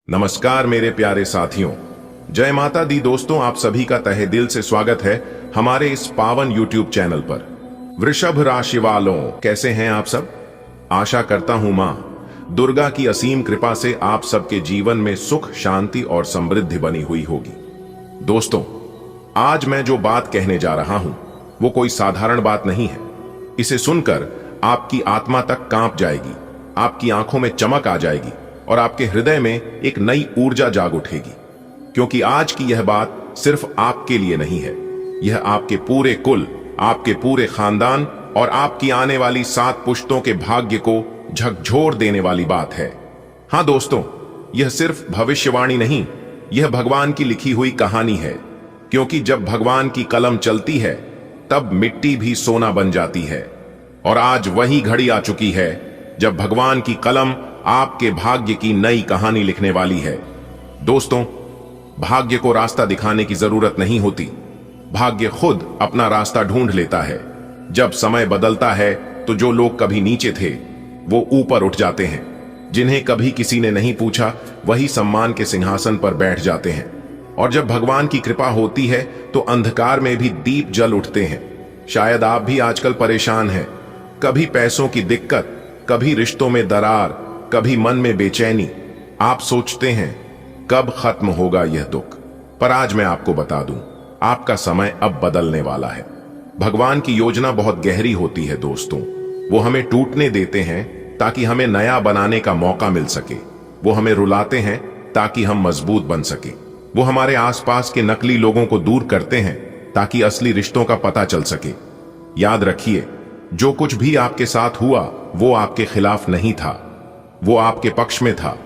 नमस्कार मेरे प्यारे साथियों, जय माता दी। दोस्तों, आप सभी का तहे दिल से स्वागत है हमारे इस पावन YouTube चैनल पर। वृषभ राशि वालों, कैसे हैं आप सब? आशा करता हूं मां दुर्गा की असीम कृपा से आप सबके जीवन में सुख, शांति और समृद्धि बनी हुई होगी। दोस्तों, आज मैं जो बात कहने जा रहा हूं वो कोई साधारण बात नहीं है। इसे सुनकर आपकी आत्मा तक कांप जाएगी, आपकी आंखों में चमक आ जाएगी और आपके हृदय में एक नई ऊर्जा जाग उठेगी। क्योंकि आज की यह बात सिर्फ आपके लिए नहीं है, यह आपके पूरे कुल, आपके पूरे खानदान और आपकी आने वाली 7 पुश्तों के भाग्य को झकझोर देने वाली बात है। हां दोस्तों, यह सिर्फ भविष्यवाणी नहीं, यह भगवान की लिखी हुई कहानी है। क्योंकि जब भगवान की कलम चलती है तब मिट्टी भी सोना बन जाती है। और आज वही घड़ी आ चुकी है जब भगवान की कलम आपके भाग्य की नई कहानी लिखने वाली है। दोस्तों, भाग्य को रास्ता दिखाने की जरूरत नहीं होती, भाग्य खुद अपना रास्ता ढूंढ लेता है। जब समय बदलता है तो जो लोग कभी नीचे थे वो ऊपर उठ जाते हैं, जिन्हें कभी किसी ने नहीं पूछा वही सम्मान के सिंहासन पर बैठ जाते हैं। और जब भगवान की कृपा होती है तो अंधकार में भी दीप जल उठते हैं। शायद आप भी आजकल परेशान हैं, कभी पैसों की दिक्कत, कभी रिश्तों में दरार, कभी मन में बेचैनी। आप सोचते हैं कब खत्म होगा यह दुख। पर आज मैं आपको बता दूं, आपका समय अब बदलने वाला है। भगवान की योजना बहुत गहरी होती है दोस्तों। वो हमें टूटने देते हैं ताकि हमें नया बनाने का मौका मिल सके। वो हमें रुलाते हैं ताकि हम मजबूत बन सके। वो हमारे आसपास के नकली लोगों को दूर करते हैं ताकि असली रिश्तों का पता चल सके। याद रखिए, जो कुछ भी आपके साथ हुआ वो आपके खिलाफ नहीं था, वो आपके पक्ष में था।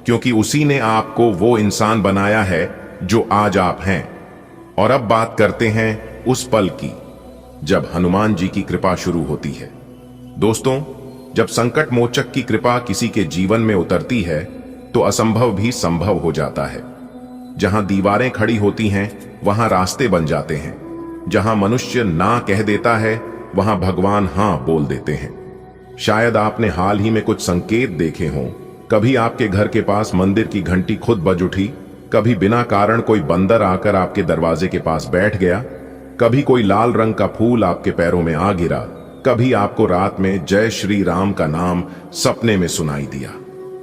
क्योंकि उसी ने आपको वो इंसान बनाया है जो आज आप हैं। और अब बात करते हैं उस पल की जब हनुमान जी की कृपा शुरू होती है। दोस्तों, जब संकट मोचक की कृपा किसी के जीवन में उतरती है तो असंभव भी संभव हो जाता है। जहां दीवारें खड़ी होती हैं वहां रास्ते बन जाते हैं। जहां मनुष्य ना कह देता है वहां भगवान हां बोल देते हैं। शायद आपने हाल ही में कुछ संकेत देखे हों। कभी आपके घर के पास मंदिर की घंटी खुद बज उठी, कभी बिना कारण कोई बंदर आकर आपके दरवाजे के पास बैठ गया, कभी कोई लाल रंग का फूल आपके पैरों में आ गिरा, कभी आपको रात में जय श्री राम का नाम सपने में सुनाई दिया।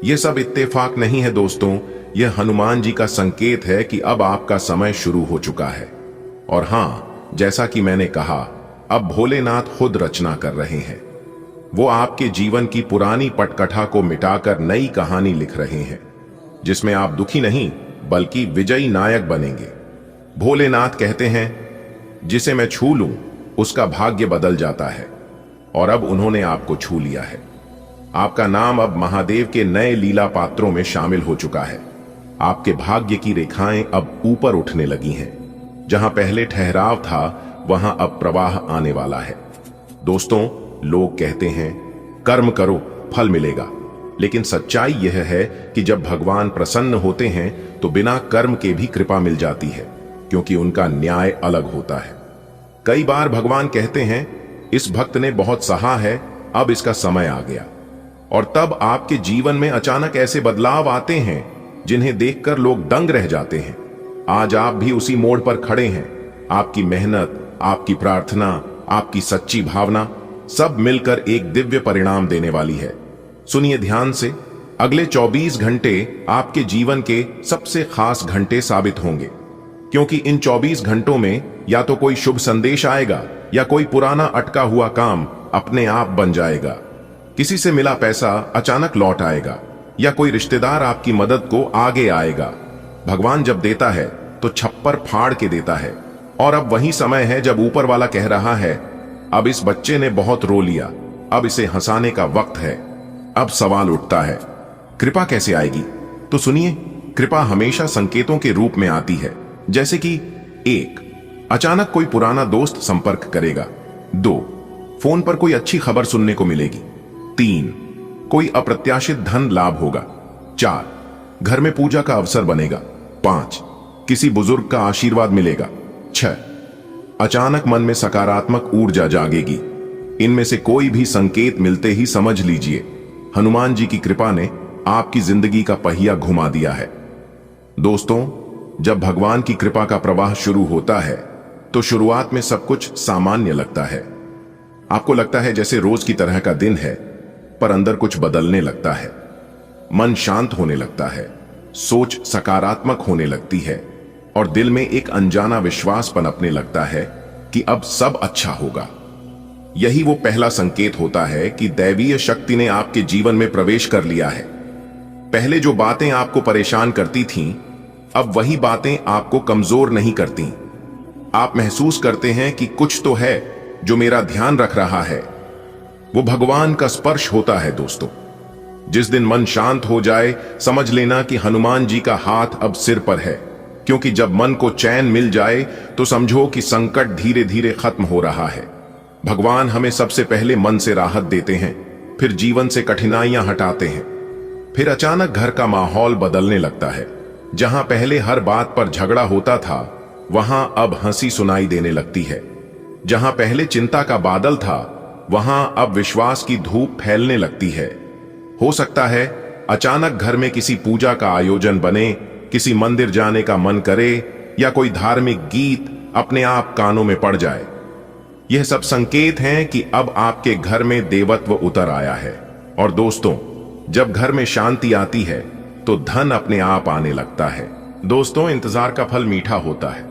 यह सब इत्तेफाक नहीं है दोस्तों, यह हनुमान जी का संकेत है कि अब आपका समय शुरू हो चुका है। और हां, जैसा कि मैंने कहा, अब भोलेनाथ खुद रचना कर रहे हैं। वो आपके जीवन की पुरानी पटकथा को मिटाकर नई कहानी लिख रहे हैं, जिसमें आप दुखी नहीं बल्कि विजयी नायक बनेंगे। भोलेनाथ कहते हैं, जिसे मैं छू लूं उसका भाग्य बदल जाता है। और अब उन्होंने आपको छू लिया है। आपका नाम अब महादेव के नए लीला पात्रों में शामिल हो चुका है। आपके भाग्य की रेखाएं अब ऊपर उठने लगी हैं। जहां पहले ठहराव था वहां अब प्रवाह आने वाला है। दोस्तों, लोग कहते हैं कर्म करो फल मिलेगा, लेकिन सच्चाई यह है कि जब भगवान प्रसन्न होते हैं तो बिना कर्म के भी कृपा मिल जाती है, क्योंकि उनका न्याय अलग होता है। कई बार भगवान कहते हैं, इस भक्त ने बहुत सहा है, अब इसका समय आ गया। और तब आपके जीवन में अचानक ऐसे बदलाव आते हैं जिन्हें देखकर लोग दंग रह जाते हैं। आज आप भी उसी मोड़ पर खड़े हैं। आपकी मेहनत, आपकी प्रार्थना, आपकी सच्ची भावना सब मिलकर एक दिव्य परिणाम देने वाली है। सुनिए ध्यान से, अगले 24 घंटे आपके जीवन के सबसे खास घंटे साबित होंगे। क्योंकि इन 24 घंटों में या तो कोई शुभ संदेश आएगा या कोई पुराना अटका हुआ काम अपने आप बन जाएगा। किसी से मिला पैसा अचानक लौट आएगा या कोई रिश्तेदार आपकी मदद को आगे आएगा। भगवान जब देता है तो छप्पर फाड़ के देता है। और अब वही समय है जब ऊपर वाला कह रहा है, अब इस बच्चे ने बहुत रो लिया, अब इसे हंसाने का वक्त है। अब सवाल उठता है, कृपा कैसे आएगी? तो सुनिए, कृपा हमेशा संकेतों के रूप में आती है। जैसे कि 1, अचानक कोई पुराना दोस्त संपर्क करेगा। 2, फोन पर कोई अच्छी खबर सुनने को मिलेगी। 3, कोई अप्रत्याशित धन लाभ होगा। 4, घर में पूजा का अवसर बनेगा। 5, किसी बुजुर्ग का आशीर्वाद मिलेगा। 6, अचानक मन में सकारात्मक ऊर्जा जागेगी। इनमें से कोई भी संकेत मिलते ही समझ लीजिए, हनुमान जी की कृपा ने आपकी जिंदगी का पहिया घुमा दिया है। दोस्तों, जब भगवान की कृपा का प्रवाह शुरू होता है तो शुरुआत में सब कुछ सामान्य लगता है। आपको लगता है जैसे रोज की तरह का दिन है, पर अंदर कुछ बदलने लगता है। मन शांत होने लगता है, सोच सकारात्मक होने लगती है और दिल में एक अनजाना विश्वास पनपने लगता है कि अब सब अच्छा होगा। यही वो पहला संकेत होता है कि दैवीय शक्ति ने आपके जीवन में प्रवेश कर लिया है। पहले जो बातें आपको परेशान करती थीं, अब वही बातें आपको कमजोर नहीं करती। आप महसूस करते हैं कि कुछ तो है जो मेरा ध्यान रख रहा है। वो भगवान का स्पर्श होता है दोस्तों। जिस दिन मन शांत हो जाए, समझ लेना कि हनुमान जी का हाथ अब सिर पर है, क्योंकि जब मन को चैन मिल जाए तो समझो कि संकट धीरे धीरे खत्म हो रहा है। भगवान हमें सबसे पहले मन से राहत देते हैं, फिर जीवन से कठिनाइयां हटाते हैं। फिर अचानक घर का माहौल बदलने लगता है। जहां पहले हर बात पर झगड़ा होता था, वहां अब हंसी सुनाई देने लगती है। जहां पहले चिंता का बादल था, वहां अब विश्वास की धूप फैलने लगती है। हो सकता है अचानक घर में किसी पूजा का आयोजन बने, किसी मंदिर जाने का मन करे या कोई धार्मिक गीत अपने आप कानों में पड़ जाए। यह सब संकेत हैं कि अब आपके घर में देवत्व उतर आया है। और दोस्तों, जब घर में शांति आती है तो धन अपने आप आने लगता है। दोस्तों, इंतजार का फल मीठा होता है।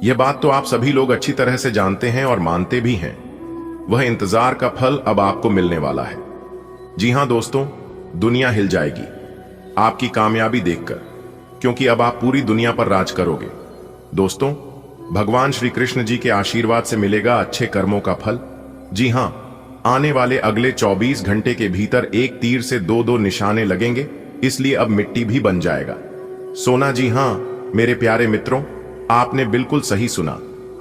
यह बात तो आप सभी लोग अच्छी तरह से जानते हैं और मानते भी हैं। वह इंतजार का फल अब आपको मिलने वाला है। जी हां दोस्तों, दुनिया हिल जाएगी आपकी कामयाबी देखकर, क्योंकि अब आप पूरी दुनिया पर राज करोगे। दोस्तों, भगवान श्री कृष्ण जी के आशीर्वाद से मिलेगा अच्छे कर्मों का फल। जी हां, आने वाले अगले 24 घंटे के भीतर एक तीर से दो निशाने लगेंगे, इसलिए अब मिट्टी भी बन जाएगा सोना। जी हां मेरे प्यारे मित्रों, आपने बिल्कुल सही सुना।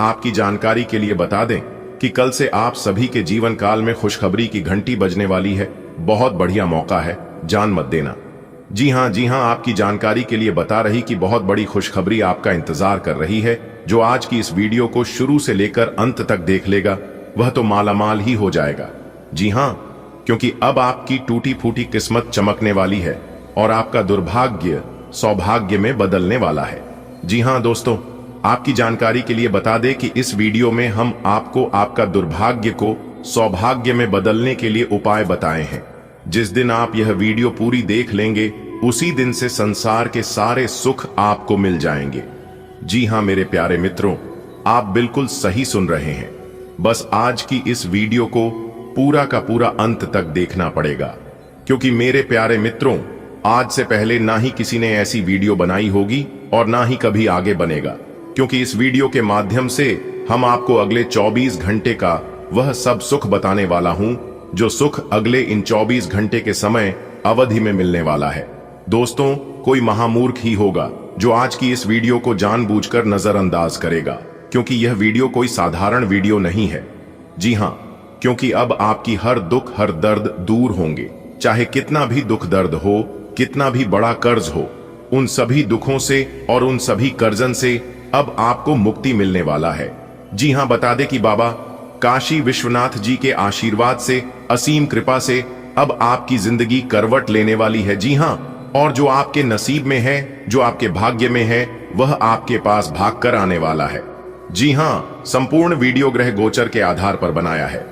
आपकी जानकारी के लिए बता दें कि कल से आप सभी के जीवन काल में खुशखबरी की घंटी बजने वाली है। बहुत बढ़िया मौका है, जान मत देना। जी हां आपकी जानकारी के लिए बता रही कि बहुत बड़ी खुशखबरी आपका इंतजार कर रही है। जो आज की इस वीडियो को शुरू से लेकर अंत तक देख लेगा, वह तो मालामाल ही हो जाएगा। जी हां, क्योंकि अब आपकी टूटी फूटी किस्मत चमकने वाली है और आपका दुर्भाग्य सौभाग्य में बदलने वाला है। जी हां दोस्तों, आपकी जानकारी के लिए बता दें कि इस वीडियो में हम आपको आपका दुर्भाग्य को सौभाग्य में बदलने के लिए उपाय बताए हैं। जिस दिन आप यह वीडियो पूरी देख लेंगे, उसी दिन से संसार के सारे सुख आपको मिल जाएंगे। जी हां मेरे प्यारे मित्रों, आप बिल्कुल सही सुन रहे हैं। बस आज की इस वीडियो को पूरा का पूरा अंत तक देखना पड़ेगा, क्योंकि मेरे प्यारे मित्रों, आज से पहले ना ही किसी ने ऐसी वीडियो बनाई होगी और ना ही कभी आगे बनेगा, क्योंकि इस वीडियो के माध्यम से हम आपको अगले 24 घंटे का वह सब सुख बताने वाला हूं, जो सुख अगले इन 24 घंटे के समय अवधि में मिलने वाला है। दोस्तों, कोई महामूर्ख ही होगा जो आज की इस वीडियो को जानबूझकर नजरअंदाज करेगा, क्योंकि यह वीडियो कोई साधारण वीडियो नहीं है। जी हां, क्योंकि अब आपकी हर दुख हर दर्द दूर होंगे। चाहे कितना भी दुख दर्द हो, कितना भी बड़ा कर्ज हो, उन सभी दुखों से और उन सभी कर्जन से अब आपको मुक्ति मिलने वाला है। जी हां, बता दे कि बाबा काशी विश्वनाथ जी के आशीर्वाद से, असीम कृपा से अब आपकी जिंदगी करवट लेने वाली है। जी हां, और जो आपके नसीब में है, जो आपके भाग्य में है, वह आपके पास भागकर आने वाला है। जी हां, संपूर्ण वीडियो ग्रह गोचर के आधार पर बनाया है।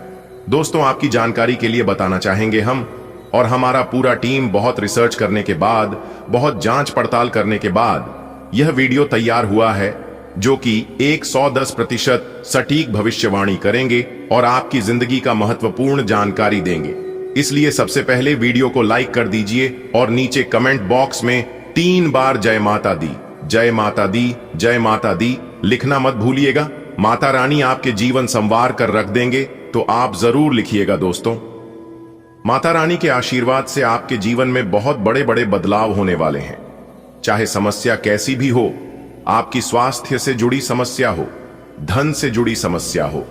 दोस्तों, आपकी जानकारी के लिए बताना चाहेंगे हम और हमारा पूरा टीम बहुत रिसर्च करने के बाद, बहुत जांच पड़ताल करने के बाद यह वीडियो तैयार हुआ है, जो कि 110% सटीक भविष्यवाणी करेंगे और आपकी जिंदगी का महत्वपूर्ण जानकारी देंगे। इसलिए सबसे पहले वीडियो को लाइक कर दीजिए और नीचे कमेंट बॉक्स में 3 बार जय माता दी, जय माता दी, जय माता दी लिखना मत भूलिएगा। माता रानी आपके जीवन संवार कर रख देंगे, तो आप जरूर लिखिएगा दोस्तों। माता रानी के आशीर्वाद से आपके जीवन में बहुत बड़े बड़े बदलाव होने वाले हैं। चाहे समस्या कैसी भी हो, आपकी स्वास्थ्य से जुड़ी समस्या हो, धन से जुड़ी समस्या हो,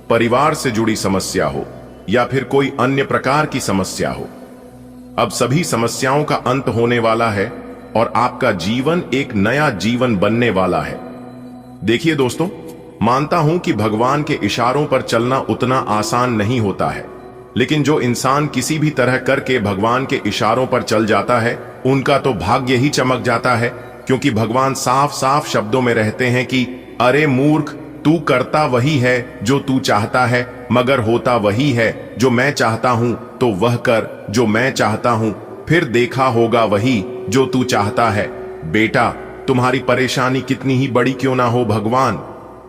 परिवार से जुड़ी समस्या हो या फिर कोई अन्य प्रकार की समस्या हो, अब सभी समस्याओं का अंत होने वाला है और आपका जीवन एक नया जीवन बनने वाला है। देखिए दोस्तों, मानता हूं कि भगवान के इशारों पर चलना उतना आसान नहीं होता है, लेकिन जो इंसान किसी भी तरह करके भगवान के इशारों पर चल जाता है, उनका तो भाग्य ही चमक जाता है। क्योंकि भगवान साफ साफ शब्दों में रहते हैं कि अरे मूर्ख, तू करता वही है जो तू चाहता है, मगर होता वही है जो मैं चाहता हूं, तो वह कर जो मैं चाहता हूं, फिर देखा होगा वही जो तू चाहता है। बेटा, तुम्हारी परेशानी कितनी ही बड़ी क्यों ना हो, भगवान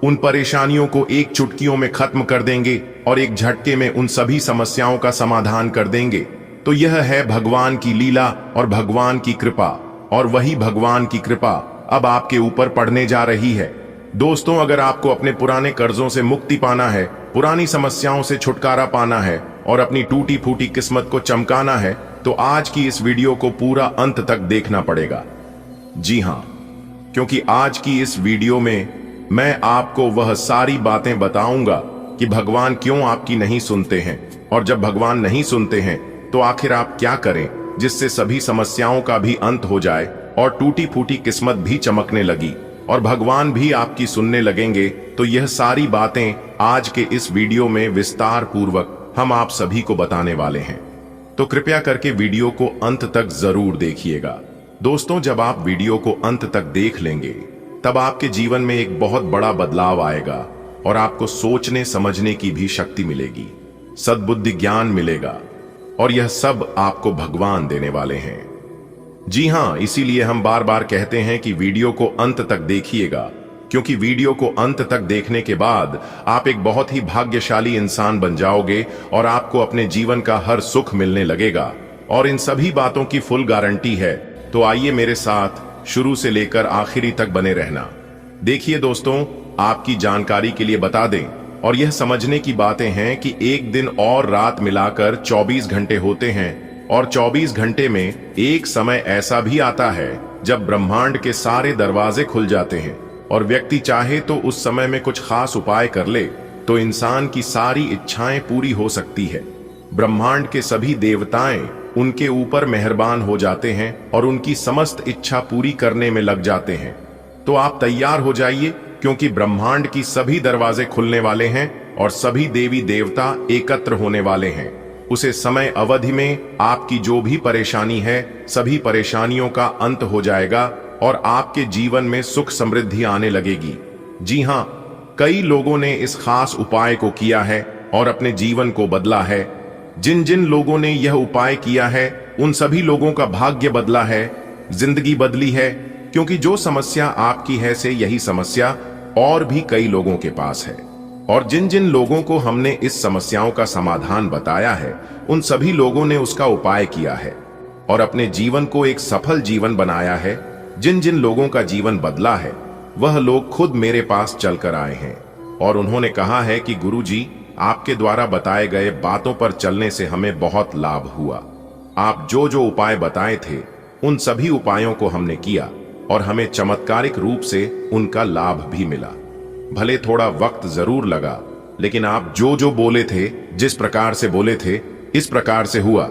उन परेशानियों को एक चुटकियों में खत्म कर देंगे और एक झटके में उन सभी समस्याओं का समाधान कर देंगे। तो यह है भगवान की लीला और भगवान की कृपा, और वही भगवान की कृपा अब आपके ऊपर पड़ने जा रही है। दोस्तों, अगर आपको अपने पुराने कर्जों से मुक्ति पाना है, पुरानी समस्याओं से छुटकारा पाना है और अपनी टूटी फूटी किस्मत को चमकाना है, तो आज की इस वीडियो को पूरा अंत तक देखना पड़ेगा। जी हां, क्योंकि आज की इस वीडियो में मैं आपको वह सारी बातें बताऊंगा कि भगवान क्यों आपकी नहीं सुनते हैं, और जब भगवान नहीं सुनते हैं तो आखिर आप क्या करें जिससे सभी समस्याओं का भी अंत हो जाए और टूटी फूटी किस्मत भी चमकने लगी और भगवान भी आपकी सुनने लगेंगे। तो यह सारी बातें आज के इस वीडियो में विस्तार पूर्वक हम आप सभी को बताने वाले हैं, तो कृपया करके वीडियो को अंत तक जरूर देखिएगा। दोस्तों, जब आप वीडियो को अंत तक देख लेंगे तब आपके जीवन में एक बहुत बड़ा बदलाव आएगा और आपको सोचने समझने की भी शक्ति मिलेगी, सद्बुद्धि ज्ञान मिलेगा, और यह सब आपको भगवान देने वाले हैं। जी हां, इसीलिए हम बार बार कहते हैं कि वीडियो को अंत तक देखिएगा, क्योंकि वीडियो को अंत तक देखने के बाद आप एक बहुत ही भाग्यशाली इंसान बन जाओगे और आपको अपने जीवन का हर सुख मिलने लगेगा, और इन सभी बातों की फुल गारंटी है। तो आइए मेरे साथ शुरू से लेकर आखिरी तक बने रहना। देखिए दोस्तों, आपकी जानकारी के लिए बता दें, और यह समझने की बातें हैं कि एक दिन और रात मिलाकर 24 घंटे होते हैं, और 24 घंटे में एक समय ऐसा भी आता है जब ब्रह्मांड के सारे दरवाजे खुल जाते हैं और व्यक्ति चाहे तो उस समय में कुछ खास उपाय कर ले तो इंसान की सारी इच्छाएं पूरी हो सकती है। ब्रह्मांड के सभी देवताएं उनके ऊपर मेहरबान हो जाते हैं और उनकी समस्त इच्छा पूरी करने में लग जाते हैं। तो आप तैयार हो जाइए, क्योंकि ब्रह्मांड की सभी दरवाजे खुलने वाले हैं और सभी देवी देवता एकत्र होने वाले हैं। उसे समय अवधि में आपकी जो भी परेशानी है, सभी परेशानियों का अंत हो जाएगा और आपके जीवन में सुख समृद्धि आने लगेगी। जी हां, कई लोगों ने इस खास उपाय को किया है और अपने जीवन को बदला है। जिन जिन लोगों ने यह उपाय किया है उन सभी लोगों का भाग्य बदला है, जिंदगी बदली है, क्योंकि जो समस्या आपकी है से यही समस्या और भी कई लोगों के पास है। और जिन जिन लोगों को हमने इस समस्याओं का समाधान बताया है उन सभी लोगों ने उसका उपाय किया है और अपने जीवन को एक सफल जीवन बनाया है। जिन जिन लोगों का जीवन बदला है वह लोग खुद मेरे पास चलकर आए हैं और उन्होंने कहा है कि गुरुजी, आपके द्वारा बताए गए बातों पर चलने से हमें बहुत लाभ हुआ। आप जो जो उपाय बताए थे उन सभी उपायों को हमने किया और हमें चमत्कारिक रूप से उनका लाभ भी मिला। भले थोड़ा वक्त जरूर लगा, लेकिन आप जो जो बोले थे, जिस प्रकार से बोले थे, इस प्रकार से हुआ।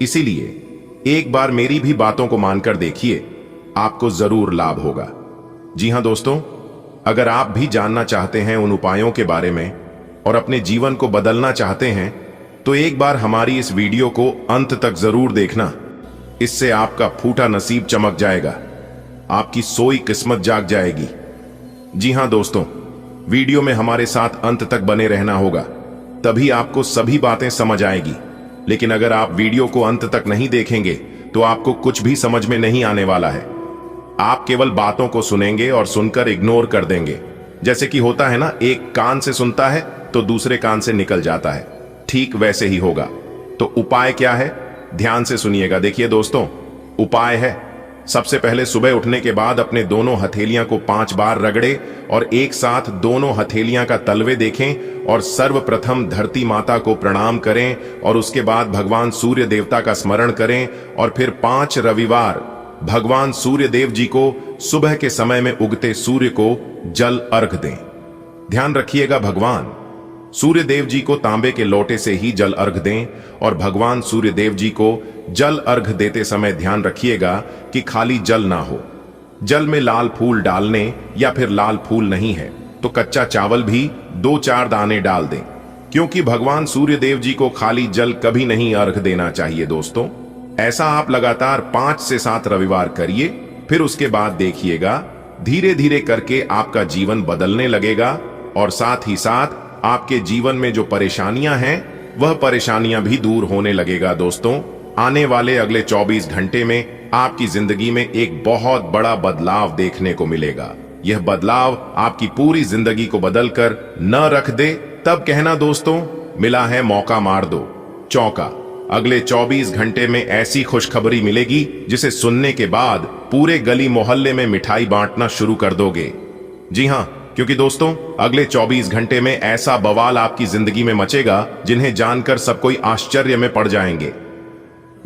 इसीलिए एक बार मेरी भी बातों को मानकर देखिए, आपको जरूर लाभ होगा। जी हां दोस्तों, अगर आप भी जानना चाहते हैं उन उपायों के बारे में और अपने जीवन को बदलना चाहते हैं, तो एक बार हमारी इस वीडियो को अंत तक जरूर देखना। इससे आपका फूटा नसीब चमक जाएगा, आपकी सोई किस्मत जाग जाएगी। जी हां दोस्तों, वीडियो में हमारे साथ अंत तक बने रहना होगा, तभी आपको सभी बातें समझ आएगी। लेकिन अगर आप वीडियो को अंत तक नहीं देखेंगे तो आपको कुछ भी समझ में नहीं आने वाला है। आप केवल बातों को सुनेंगे और सुनकर इग्नोर कर देंगे। जैसे कि होता है ना, एक कान से सुनता है तो दूसरे कान से निकल जाता है, ठीक वैसे ही होगा। तो उपाय क्या है, ध्यान से सुनिएगा। देखिए दोस्तों, उपाय है, सबसे पहले सुबह उठने के बाद अपने दोनों हथेलियां को 5 बार रगड़े और एक साथ दोनों हथेलियां का तलवे देखें और सर्वप्रथम धरती माता को प्रणाम करें और उसके बाद भगवान सूर्य देवता का स्मरण करें और फिर 5 रविवार भगवान सूर्य देव जी को सुबह के समय में उगते सूर्य को जल अर्घ दें। ध्यान रखिएगा, भगवान सूर्य देव जी को तांबे के लोटे से ही जल अर्घ दें और भगवान सूर्य देव जी को जल अर्घ देते समय ध्यान रखिएगा कि खाली जल ना हो। जल में लाल फूल डालने या फिर लाल फूल नहीं है तो कच्चा चावल भी 2-4 दाने डाल दें, क्योंकि भगवान सूर्य देव जी को खाली जल कभी नहीं अर्घ देना चाहिए। दोस्तों, ऐसा आप लगातार 5 से 7 रविवार करिए फिर उसके बाद देखिएगा धीरे धीरे करके आपका जीवन बदलने लगेगा और साथ ही साथ आपके जीवन में जो परेशानियां हैं वह परेशानियां भी दूर होने लगेगा। दोस्तों, आने वाले अगले 24 घंटे में आपकी जिंदगी में एक बहुत बड़ा बदलाव देखने को मिलेगा। यह बदलाव आपकी पूरी जिंदगी को बदलकर न रख दे तब कहना दोस्तों, मिला है मौका मार दो चौका। अगले 24 घंटे में ऐसी खुशखबरी मिलेगी जिसे सुनने के बाद पूरे गली मोहल्ले में मिठाई बांटना शुरू कर दोगे। जी हां, क्योंकि दोस्तों अगले 24 घंटे में ऐसा बवाल आपकी जिंदगी में मचेगा जिन्हें जानकर सब कोई आश्चर्य में पड़ जाएंगे।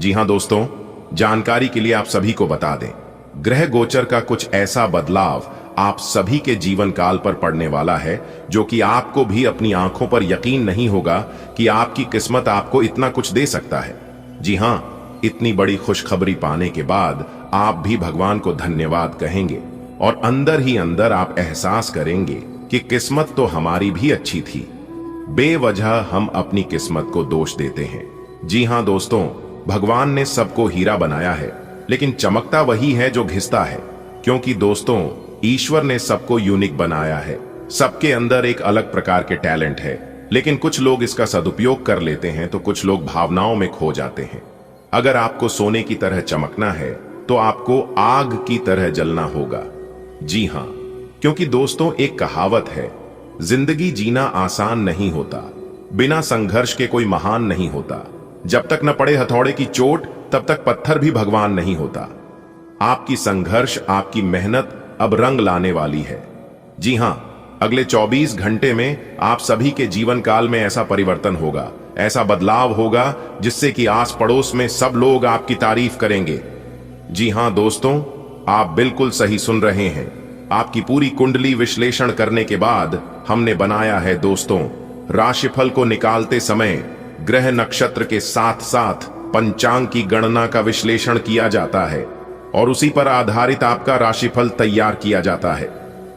जी हां दोस्तों, जानकारी के लिए आप सभी को बता दें, ग्रह गोचर का कुछ ऐसा बदलाव आप सभी के जीवन काल पर पड़ने वाला है जो कि आपको भी अपनी आंखों पर यकीन नहीं होगा कि आपकी किस्मत आपको इतना कुछ दे सकता है। जी हां, इतनी बड़ी खुशखबरी पाने के बाद आप भी भगवान को धन्यवाद कहेंगे और अंदर ही अंदर आप एहसास करेंगे कि किस्मत तो हमारी भी अच्छी थी। बेवजह हम अपनी किस्मत को दोष देते हैं। जी हां दोस्तों, भगवान ने सबको हीरा बनाया है, लेकिन चमकता वही है जो घिसता है। क्योंकि दोस्तों ईश्वर ने सबको यूनिक बनाया है, सबके अंदर एक अलग प्रकार के टैलेंट है, लेकिन कुछ लोग इसका सदुपयोग कर लेते हैं तो कुछ लोग भावनाओं में खो जाते हैं। अगर आपको सोने की तरह चमकना है तो आपको आग की तरह जलना होगा। जी हां, क्योंकि दोस्तों एक कहावत है, जिंदगी जीना आसान नहीं होता, बिना संघर्ष के कोई महान नहीं होता। जब तक न पड़े हथौड़े की चोट तब तक पत्थर भी भगवान नहीं होता। आपकी संघर्ष, आपकी मेहनत अब रंग लाने वाली है। जी हां, अगले 24 घंटे में आप सभी के जीवन काल में ऐसा परिवर्तन होगा, ऐसा बदलाव होगा जिससे कि आस पड़ोस में सब लोग आपकी तारीफ करेंगे। जी हां दोस्तों, आप बिल्कुल सही सुन रहे हैं। आपकी पूरी कुंडली विश्लेषण करने के बाद हमने बनाया है दोस्तों, राशिफल को निकालते समय ग्रह नक्षत्र के साथ साथ पंचांग की गणना का विश्लेषण किया जाता है और उसी पर आधारित आपका राशिफल तैयार किया जाता है।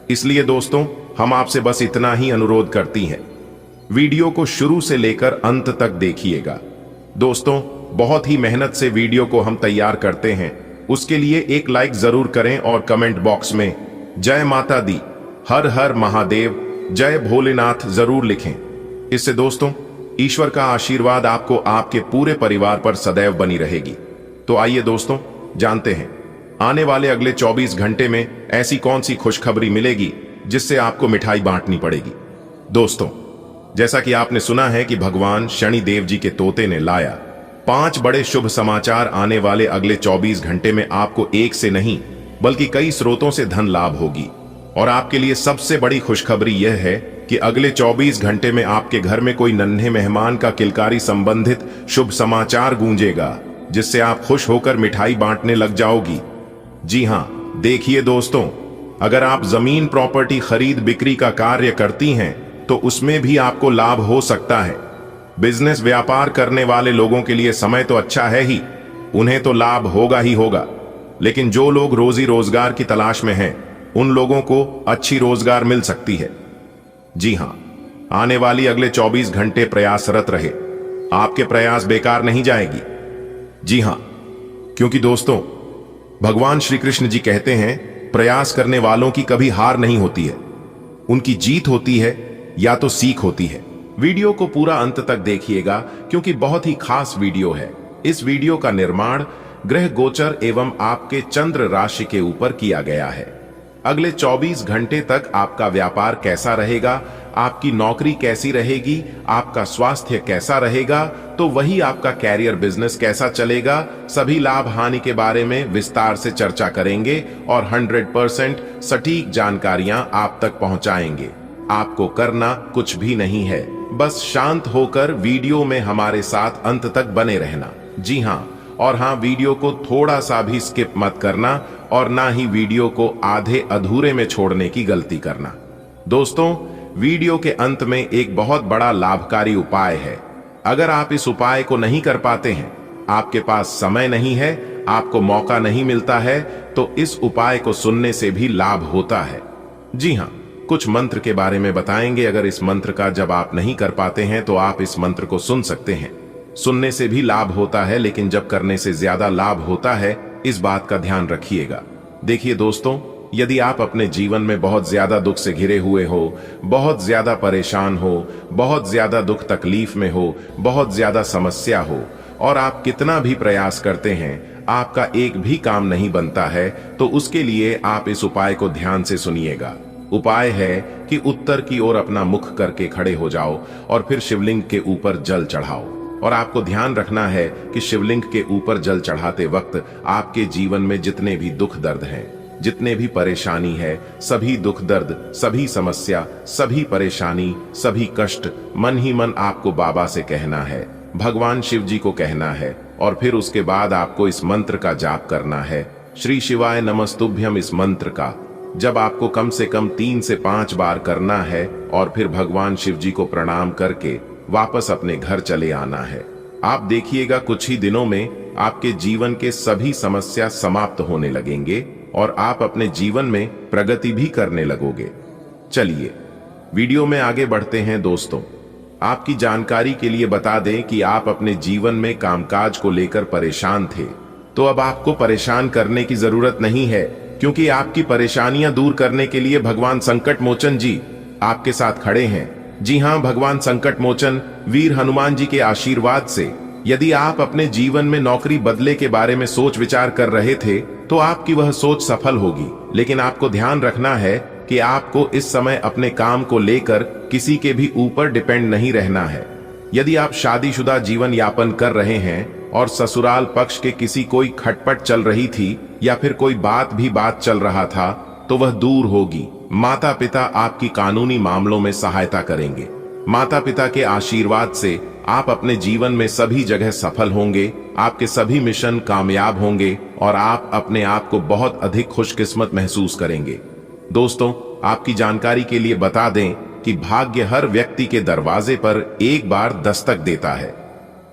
इसलिए दोस्तों हम आपसे बस इतना ही अनुरोध करती हैं, वीडियो को शुरू से लेकर अंत तक देखिएगा। दोस्तों बहुत ही मेहनत से वीडियो को हम तैयार करते हैं, उसके लिए एक लाइक जरूर करें और कमेंट बॉक्स में जय माता दी, हर हर महादेव, जय भोलेनाथ जरूर लिखें। इससे दोस्तों ईश्वर का आशीर्वाद आपको आपके पूरे परिवार पर सदैव बनी रहेगी। तो आइए दोस्तों जानते हैं आने वाले अगले 24 घंटे में ऐसी कौन सी खुशखबरी मिलेगी जिससे आपको मिठाई बांटनी पड़ेगी। दोस्तों जैसा कि आपने सुना है कि भगवान शनि देव जी के तोते ने लाया 5 बड़े शुभ समाचार। आने वाले अगले 24 घंटे में आपको एक से नहीं बल्कि कई स्रोतों से धन लाभ होगी। और आपके लिए सबसे बड़ी खुशखबरी यह है कि अगले 24 घंटे में आपके घर में कोई नन्हे मेहमान का किलकारी संबंधित शुभ समाचार गूंजेगा जिससे आप खुश होकर मिठाई बांटने लग जाओगी। जी हां, देखिए दोस्तों, अगर आप जमीन प्रॉपर्टी खरीद बिक्री का कार्य करती हैं तो उसमें भी आपको लाभ हो सकता है। बिजनेस व्यापार करने वाले लोगों के लिए समय तो अच्छा है ही, उन्हें तो लाभ होगा ही होगा। लेकिन जो लोग रोजी रोजगार की तलाश में हैं उन लोगों को अच्छी रोजगार मिल सकती है। जी हां, आने वाली अगले 24 घंटे प्रयासरत रहे, आपके प्रयास बेकार नहीं जाएगी। जी हां, क्योंकि दोस्तों भगवान श्री कृष्ण जी कहते हैं प्रयास करने वालों की कभी हार नहीं होती है, उनकी जीत होती है या तो सीख होती है। वीडियो को पूरा अंत तक देखिएगा क्योंकि बहुत ही खास वीडियो है। इस वीडियो का निर्माण ग्रह गोचर एवं आपके चंद्र राशि के ऊपर किया गया है। अगले 24 घंटे तक आपका व्यापार कैसा रहेगा, आपकी नौकरी कैसी रहेगी, आपका स्वास्थ्य कैसा रहेगा, तो वही आपका कैरियर बिजनेस कैसा चलेगा, सभी लाभ हानि के बारे में विस्तार से चर्चा करेंगे और 100% सटीक जानकारियां आप तक पहुंचाएंगे। आपको करना कुछ भी नहीं है, बस शांत होकर वीडियो में हमारे साथ अंत तक बने रहना। जी हां, और हां, वीडियो को थोड़ा सा भी स्किप मत करना और ना ही वीडियो को आधे अधूरे में छोड़ने की गलती करना। दोस्तों वीडियो के अंत में एक बहुत बड़ा लाभकारी उपाय है। अगर आप इस उपाय को नहीं कर पाते हैं, आपके पास समय नहीं है, आपको मौका नहीं मिलता है, तो इस उपाय को सुनने से भी लाभ होता है। जी हां, कुछ मंत्र के बारे में बताएंगे। अगर इस मंत्र का जब आप नहीं कर पाते हैं तो आप इस मंत्र को सुन सकते हैं। सुनने से भी लाभ होता है, लेकिन जब करने से ज्यादा लाभ होता है, इस बात का ध्यान रखिएगा। देखिए दोस्तों, यदि आप अपने जीवन में बहुत ज्यादा दुख से घिरे हुए हो, बहुत ज्यादा परेशान हो, बहुत ज्यादा दुख तकलीफ में हो, बहुत ज्यादा समस्या हो और आप कितना भी प्रयास करते हैं आपका एक भी काम नहीं बनता है, तो उसके लिए आप इस उपाय को ध्यान से सुनिएगा। उपाय है कि उत्तर की ओर अपना मुख करके खड़े हो जाओ और फिर शिवलिंग के ऊपर जल चढ़ाओ। और आपको ध्यान रखना है कि शिवलिंग के ऊपर जल चढ़ाते वक्त आपके जीवन में जितने भी दुख दर्द हैं, जितने भी परेशानी है, सभी दुख दर्द, सभी समस्या, सभी परेशानी, सभी कष्ट मन ही मन आपको बाबा से कहना है, भगवान शिव जी को कहना है। और फिर उसके बाद आपको इस मंत्र का जाप करना है, श्री शिवाय नमस्तुभ्यम। इस मंत्र का जब आपको कम से कम 3 से 5 बार करना है और फिर भगवान शिव जी को प्रणाम करके वापस अपने घर चले आना है। आप देखिएगा कुछ ही दिनों में आपके जीवन के सभी समस्या समाप्त होने लगेंगे और आप अपने जीवन में प्रगति भी करने लगोगे। चलिए वीडियो में आगे बढ़ते हैं दोस्तों। आपकी जानकारी के लिए बता दें कि आप अपने जीवन में कामकाज को लेकर परेशान थे, तो अब आपको परेशान करने की जरूरत नहीं है, क्योंकि आपकी परेशानियां दूर करने के लिए भगवान संकट मोचन जी आपके साथ खड़े हैं। जी हां, भगवान संकट मोचन वीर हनुमान जी के आशीर्वाद से यदि आप अपने जीवन में नौकरी बदले के बारे में सोच विचार कर रहे थे तो आपकी वह सोच सफल होगी। लेकिन आपको ध्यान रखना है कि आपको इस समय अपने काम को लेकर किसी के भी ऊपर डिपेंड नहीं रहना है। यदि आप शादीशुदा जीवन यापन कर रहे हैं और ससुराल पक्ष के किसी कोई खटपट चल रही थी या फिर कोई बात चल रहा था, तो वह दूर होगी। माता पिता आपकी कानूनी मामलों में सहायता करेंगे। माता पिता के आशीर्वाद से आप अपने जीवन में सभी जगह सफल होंगे, आपके सभी मिशन कामयाब होंगे और आप अपने आप को बहुत अधिक खुशकिस्मत महसूस करेंगे। दोस्तों, आपकी जानकारी के लिए बता दें कि भाग्य हर व्यक्ति के दरवाजे पर एक बार दस्तक देता है।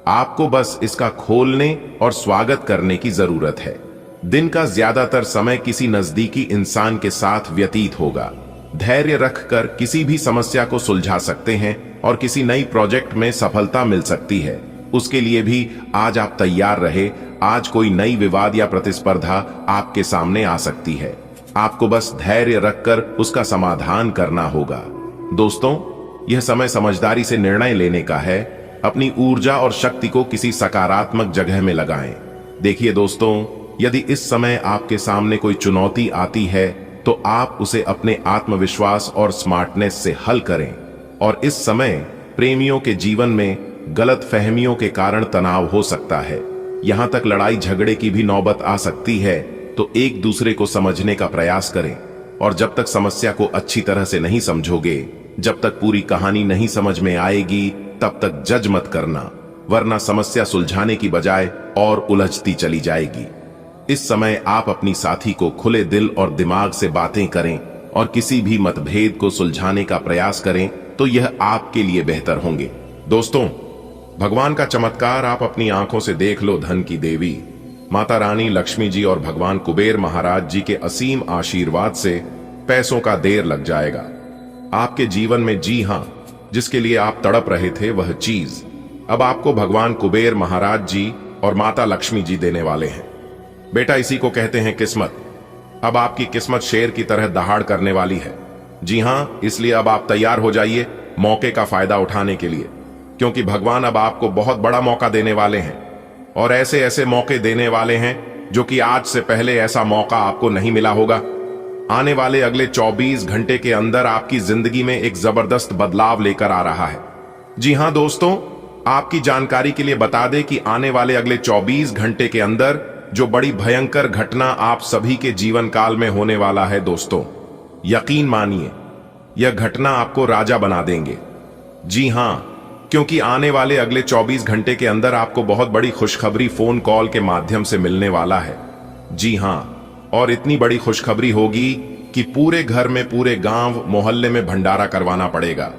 आपको बस इसका खोलने और स्वागत करने की जरूरत है। दिन का ज्यादातर समय किसी नजदीकी इंसान के साथ व्यतीत होगा। धैर्य रखकर किसी भी समस्या को सुलझा सकते हैं और किसी नई प्रोजेक्ट में सफलता मिल सकती है। उसके लिए भी आज आप तैयार रहे। आज कोई नई विवाद या प्रतिस्पर्धा आपके सामने आ सकती है। आपको बस धैर्य रखकर उसका समाधान करना होगा। दोस्तों, यह समय समझदारी से निर्णय लेने का है। अपनी ऊर्जा और शक्ति को किसी सकारात्मक जगह में लगाएं। देखिए दोस्तों, यदि इस समय आपके सामने कोई चुनौती आती है तो आप उसे अपने आत्मविश्वास और स्मार्टनेस से हल करें। और इस समय प्रेमियों के जीवन में गलत फहमियों के कारण तनाव हो सकता है, यहां तक लड़ाई झगड़े की भी नौबत आ सकती है। तो एक दूसरे को समझने का प्रयास करें और जब तक समस्या को अच्छी तरह से नहीं समझोगे, जब तक पूरी कहानी नहीं समझ में आएगी, तब तक जज मत करना, वरना समस्या सुलझाने की बजाय और उलझती चली जाएगी। इस समय आप अपनी साथी को खुले दिल और दिमाग से बातें करें और किसी भी मतभेद को सुलझाने का प्रयास करें, तो यह आपके लिए बेहतर होंगे। दोस्तों, भगवान का चमत्कार आप अपनी आंखों से देख लो। धन की देवी माता रानी लक्ष्मी जी और भगवान कुबेर महाराज जी के असीम आशीर्वाद से पैसों का देर लग जाएगा आपके जीवन में। जी हां, जिसके लिए आप तड़प रहे थे वह चीज अब आपको भगवान कुबेर महाराज जी और माता लक्ष्मी जी देने वाले हैं। बेटा, इसी को कहते हैं किस्मत। अब आपकी किस्मत शेर की तरह दहाड़ करने वाली है। जी हां, इसलिए अब आप तैयार हो जाइए मौके का फायदा उठाने के लिए, क्योंकि भगवान अब आपको बहुत बड़ा मौका देने वाले हैं और ऐसे ऐसे मौके देने वाले हैं जो कि आज से पहले ऐसा मौका आपको नहीं मिला होगा। आने वाले अगले 24 घंटे के अंदर आपकी जिंदगी में एक जबरदस्त बदलाव लेकर आ रहा है। जी हां दोस्तों, आपकी जानकारी के लिए बता दें कि आने वाले अगले 24 घंटे के अंदर जो बड़ी भयंकर घटना आप सभी के जीवन काल में होने वाला है दोस्तों, यकीन मानिए यह घटना आपको राजा बना देंगे। जी हां, क्योंकि आने वाले अगले 24 घंटे के अंदर आपको बहुत बड़ी खुशखबरी फोन कॉल के माध्यम से मिलने वाला है। जी हां, और इतनी बड़ी खुशखबरी होगी कि पूरे घर में, पूरे गांव मोहल्ले में भंडारा करवाना पड़ेगा।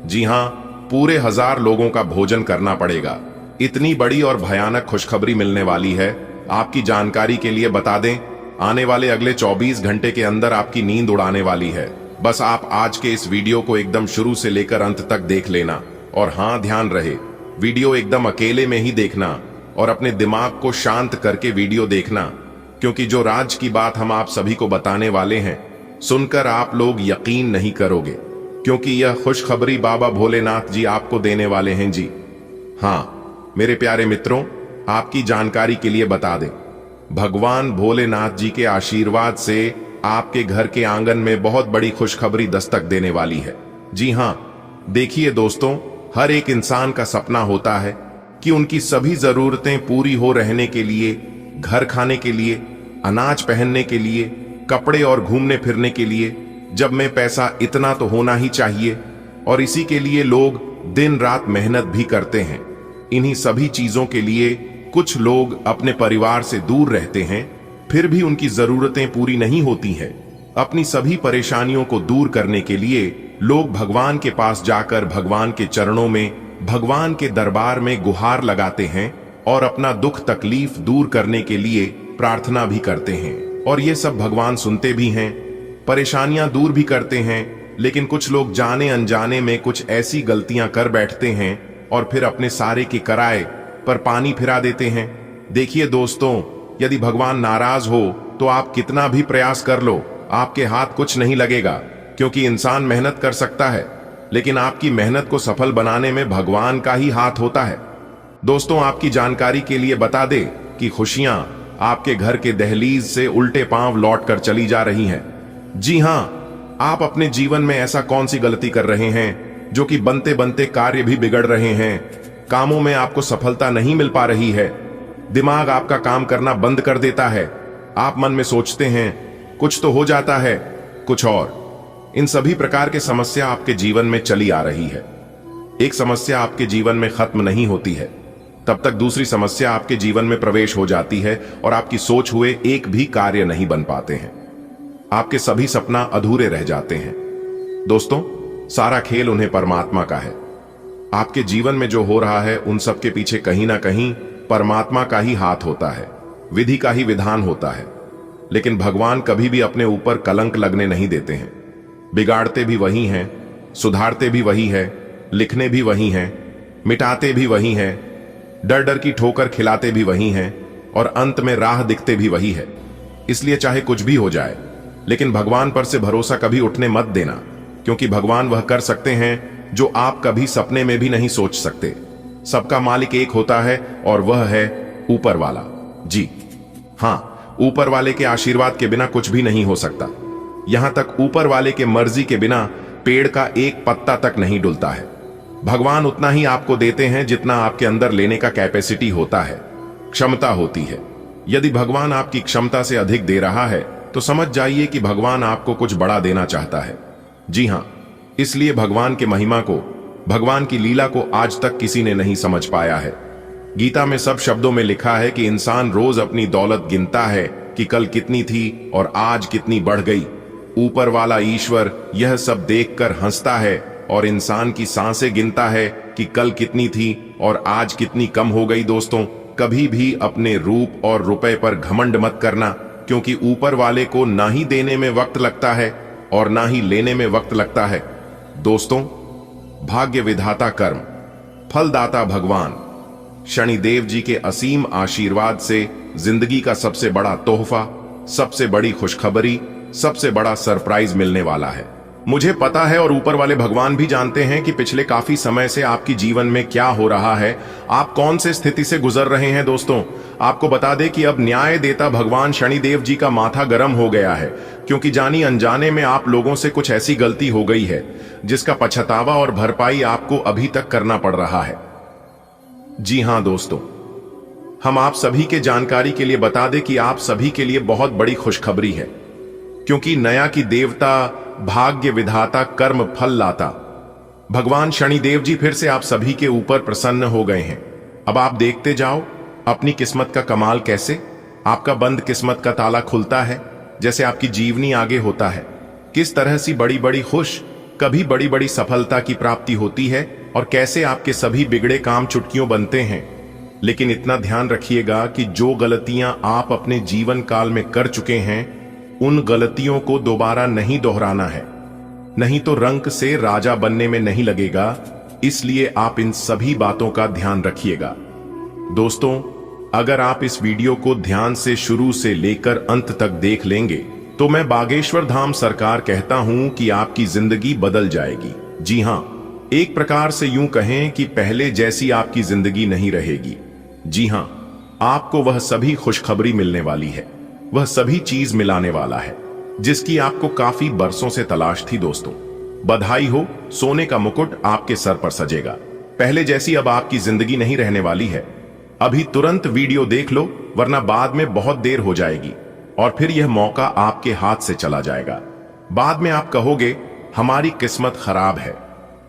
जी हां, पूरे 1000 लोगों का भोजन करना पड़ेगा। इतनी बड़ी और भयानक खुशखबरी मिलने वाली है। आपकी जानकारी के लिए बता दें, आने वाले अगले 24 घंटे के अंदर आपकी नींद उड़ाने वाली है। बस आप आज के इस वीडियो को एकदम शुरू से लेकर अंत तक देख लेना। और हां, ध्यान रहे, वीडियो एकदम अकेले में ही देखना और अपने दिमाग को शांत करके वीडियो देखना, क्योंकि जो राज की बात हम आप सभी को बताने वाले हैं, सुनकर आप लोग यकीन नहीं करोगे, क्योंकि यह खुशखबरी बाबा भोलेनाथ जी आपको देने वाले हैं जी। हाँ मेरे प्यारे मित्रों, आपकी जानकारी के लिए बता दें, भगवान भोलेनाथ जी के आशीर्वाद से आपके घर के आंगन में बहुत बड़ी खुशखबरी दस्तक देने वाली है। जी हाँ, देखिए दोस्तों, हर एक इंसान का सपना होता है कि उनकी सभी जरूरतें पूरी हो, रहने के लिए, घर खाने के लिए, अनाज पहनने के लिए, कपड़े और घूमने फिरने के लिए। जब में पैसा इतना तो होना ही चाहिए, और इसी के लिए लोग दिन रात मेहनत भी करते हैं। इन्हीं सभी चीजों के लिए कुछ लोग अपने परिवार से दूर रहते हैं, फिर भी उनकी जरूरतें पूरी नहीं होती हैं। अपनी सभी परेशानियों को दूर करने के लिए लोग भगवान के पास जाकर भगवान के चरणों में, भगवान के दरबार में गुहार लगाते हैं और अपना दुख तकलीफ दूर करने के लिए प्रार्थना भी करते हैं। और ये सब भगवान सुनते भी हैं, परेशानियां दूर भी करते हैं। लेकिन कुछ लोग जाने अनजाने में कुछ ऐसी गलतियां कर बैठते हैं और फिर अपने सारे के किराए पर पानी फिरा देते हैं। देखिए दोस्तों, यदि भगवान नाराज हो तो आप कितना भी प्रयास कर लो, आपके हाथ कुछ नहीं लगेगा, क्योंकि इंसान मेहनत कर सकता है, लेकिन आपकी मेहनत को सफल बनाने में भगवान का ही हाथ होता है। दोस्तों, आपकी जानकारी के लिए बता दे कि खुशियां आपके घर के दहलीज से उल्टे पांव लौट कर चली जा रही हैं। जी हां, आप अपने जीवन में ऐसा कौन सी गलती कर रहे हैं जो कि बनते बनते कार्य भी बिगड़ रहे हैं, कामों में आपको सफलता नहीं मिल पा रही है, दिमाग आपका काम करना बंद कर देता है, आप मन में सोचते हैं कुछ तो हो जाता है, कुछ और। इन सभी प्रकार की समस्या आपके जीवन में चली आ रही है। एक समस्या आपके जीवन में खत्म नहीं होती है, तब तक दूसरी समस्या आपके जीवन में प्रवेश हो जाती है और आपकी सोच हुए एक भी कार्य नहीं बन पाते हैं। आपके सभी सपना अधूरे रह जाते हैं। दोस्तों, सारा खेल उन्हें परमात्मा का है। आपके जीवन में जो हो रहा है, उन सब के पीछे कहीं ना कहीं परमात्मा का ही हाथ होता है, विधि का ही विधान होता है। लेकिन भगवान कभी भी अपने ऊपर कलंक लगने नहीं देते हैं। बिगाड़ते भी वही हैं, सुधारते भी वही है, लिखने भी वही हैं, मिटाते भी वही हैं, डर डर की ठोकर खिलाते भी वही हैं, और अंत में राह दिखते भी वही है। इसलिए चाहे कुछ भी हो जाए, लेकिन भगवान पर से भरोसा कभी उठने मत देना, क्योंकि भगवान वह कर सकते हैं जो आप कभी सपने में भी नहीं सोच सकते। सबका मालिक एक होता है और वह है ऊपर वाला। जी हाँ, ऊपर वाले के आशीर्वाद के बिना कुछ भी नहीं हो सकता। यहां तक ऊपर वाले के मर्जी के बिना पेड़ का एक पत्ता तक नहीं डुलता है। भगवान उतना ही आपको देते हैं जितना आपके अंदर लेने का कैपेसिटी होता है, क्षमता होती है। यदि भगवान आपकी क्षमता से अधिक दे रहा है तो समझ जाइए कि भगवान आपको कुछ बड़ा देना चाहता है। जी हाँ, इसलिए भगवान के महिमा को, भगवान की लीला को आज तक किसी ने नहीं समझ पाया है। गीता में सब शब्दों में लिखा है कि इंसान रोज अपनी दौलत गिनता है कि कल कितनी थी और आज कितनी बढ़ गई। ऊपर वाला ईश्वर यह सब देखकर हंसता है और इंसान की सांसें गिनता है कि कल कितनी थी और आज कितनी कम हो गई। दोस्तों, कभी भी अपने रूप और रुपए पर घमंड मत करना, क्योंकि ऊपर वाले को ना ही देने में वक्त लगता है और ना ही लेने में वक्त लगता है। दोस्तों, भाग्य विधाता कर्म, फलदाता भगवान शनिदेव जी के असीम आशीर्वाद से जिंदगी का सबसे बड़ा तोहफा, सबसे बड़ी खुशखबरी, सबसे बड़ा सरप्राइज मिलने वाला है। मुझे पता है और ऊपर वाले भगवान भी जानते हैं कि पिछले काफी समय से आपकी जीवन में क्या हो रहा है, आप कौन से स्थिति से गुजर रहे हैं। दोस्तों, आपको बता दें कि अब न्याय देता भगवान शनिदेव जी का माथा गर्म हो गया है, क्योंकि जानी अनजाने में आप लोगों से कुछ ऐसी गलती हो गई है जिसका पछतावा और भरपाई आपको अभी तक करना पड़ रहा है। जी हां दोस्तों, हम आप सभी के जानकारी के लिए बता दें कि आप सभी के लिए बहुत बड़ी खुशखबरी है, क्योंकि नया की देवता, भाग्य विधाता, कर्म फल लाता भगवान शनिदेव जी फिर से आप सभी के ऊपर प्रसन्न हो गए हैं। अब आप देखते जाओ अपनी किस्मत का कमाल, कैसे आपका बंद किस्मत का ताला खुलता है, जैसे आपकी जीवनी आगे होता है, किस तरह से बड़ी बड़ी खुश, कभी बड़ी बड़ी सफलता की प्राप्ति होती है, और कैसे आपके सभी बिगड़े काम चुटकियों बनते हैं। लेकिन इतना ध्यान रखिएगा कि जो गलतियां आप अपने जीवन काल में कर चुके हैं, उन गलतियों को दोबारा नहीं दोहराना है, नहीं तो रंक से राजा बनने में नहीं लगेगा। इसलिए आप इन सभी बातों का ध्यान रखिएगा। दोस्तों, अगर आप इस वीडियो को ध्यान से शुरू से लेकर अंत तक देख लेंगे तो मैं बागेश्वर धाम सरकार कहता हूं कि आपकी जिंदगी बदल जाएगी। जी हां, एक प्रकार से यूं कहें कि पहले जैसी आपकी जिंदगी नहीं रहेगी। जी हां, आपको वह सभी खुशखबरी मिलने वाली है, वह सभी चीज मिलाने वाला है जिसकी आपको काफी बरसों से तलाश थी। दोस्तों, बधाई हो, सोने का मुकुट आपके सर पर सजेगा। पहले जैसी अब आपकी जिंदगी नहीं रहने वाली है। अभी तुरंत वीडियो देख लो, वरना बाद में बहुत देर हो जाएगी और फिर यह मौका आपके हाथ से चला जाएगा। बाद में आप कहोगे हमारी किस्मत खराब है।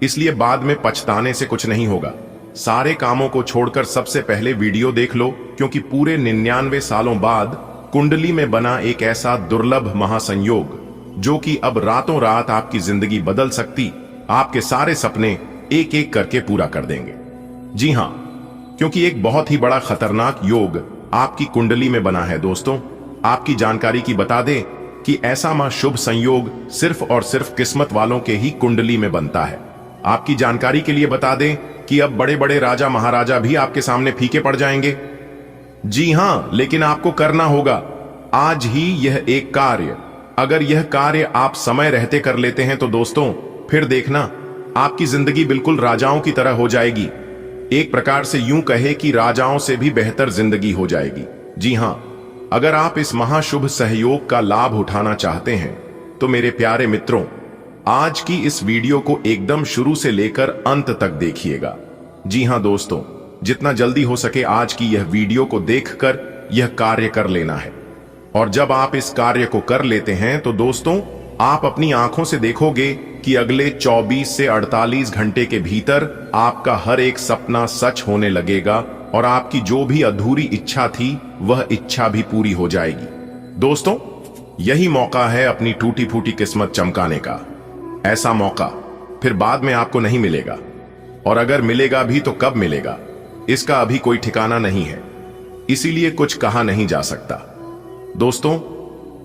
इसलिए बाद में पछताने से कुछ नहीं होगा। सारे कामों को छोड़कर सबसे पहले वीडियो देख लो, क्योंकि पूरे 99 सालों बाद कुंडली में बना एक ऐसा दुर्लभ महासंयोग जो कि अब रातों रात आपकी जिंदगी बदल सकती, आपके सारे सपने एक एक करके पूरा कर देंगे। जी हां, क्योंकि एक बहुत ही बड़ा खतरनाक योग आपकी कुंडली में बना है। दोस्तों, आपकी जानकारी की बता दें कि ऐसा महाशुभ संयोग सिर्फ और सिर्फ किस्मत वालों के ही कुंडली में बनता है। आपकी जानकारी के लिए बता दें कि अब बड़े बड़े राजा महाराजा भी आपके सामने फीके पड़ जाएंगे। जी हां, लेकिन आपको करना होगा आज ही यह एक कार्य। अगर यह कार्य आप समय रहते कर लेते हैं तो दोस्तों, फिर देखना आपकी जिंदगी बिल्कुल राजाओं की तरह हो जाएगी। एक प्रकार से यूं कहे कि राजाओं से भी बेहतर जिंदगी हो जाएगी। जी हां, अगर आप इस महाशुभ सहयोग का लाभ उठाना चाहते हैं तो मेरे प्यारे मित्रों, आज की इस वीडियो को एकदम शुरू से लेकर अंत तक देखिएगा। जी हां दोस्तों, जितना जल्दी हो सके आज की यह वीडियो को देखकर यह कार्य कर लेना है। और जब आप इस कार्य को कर लेते हैं तो दोस्तों, आप अपनी आंखों से देखोगे कि अगले 24 से 48 घंटे के भीतर आपका हर एक सपना सच होने लगेगा और आपकी जो भी अधूरी इच्छा थी वह इच्छा भी पूरी हो जाएगी। दोस्तों, यही मौका है अपनी टूटी फूटी किस्मत चमकाने का। ऐसा मौका फिर बाद में आपको नहीं मिलेगा, और अगर मिलेगा भी तो कब मिलेगा इसका अभी कोई ठिकाना नहीं है, इसीलिए कुछ कहा नहीं जा सकता। दोस्तों,